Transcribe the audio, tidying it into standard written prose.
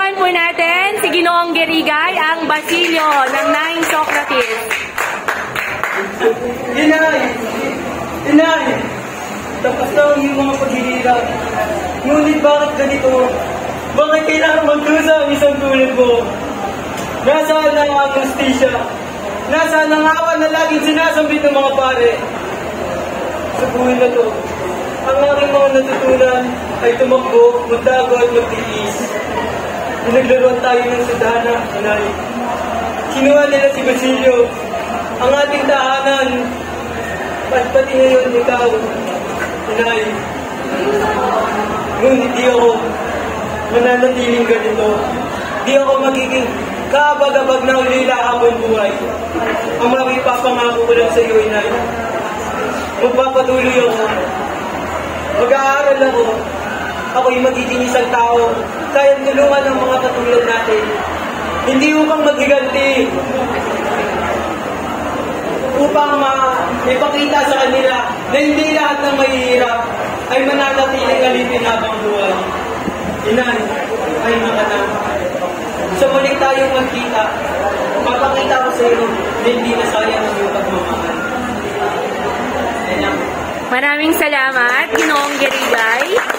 Pakilinawan po natin si Ginoong Gerigay, ang Basilio ng 9 Socrates. Inay! Tapos na ang iyong mga paghihirap. Ngunit bakit ganito? Bakit kailangan magdusa ang isang tulad mo? Nasaan na ang justisya? Nasaan ang awa na laging sinasambit ng mga pare? Sa buhay na to, ang aking mga natutunan ay tumakbo, magdago at magtiis. Pinaglaruan tayo ng sudhana, inay. Kinuha nila si Basilio, ang ating tahanan. Pati ngayon ikaw, inay. Ngunit di ako mananatiling ganito. Di ako magiging kaabag-abag na ulila habang buhay. Ang mga ipapangako ko lang sa iyo, inay. Magpapatuloy ako. Mag-aaral ako. Ako'y magiging isang tao. Kayang tulungan ng mga katulad natin. Hindi upang maghiganti. Upang ipakita sa kanila na hindi lahat ng mahihirap ay mananatiling alipin habang buhay. Inay, ay mga anak. Sa muling tayong magkita, mapakita ko sa iyo na hindi na sayang ang iyong pagmamahal. Maraming salamat, Ginoong Gerigay.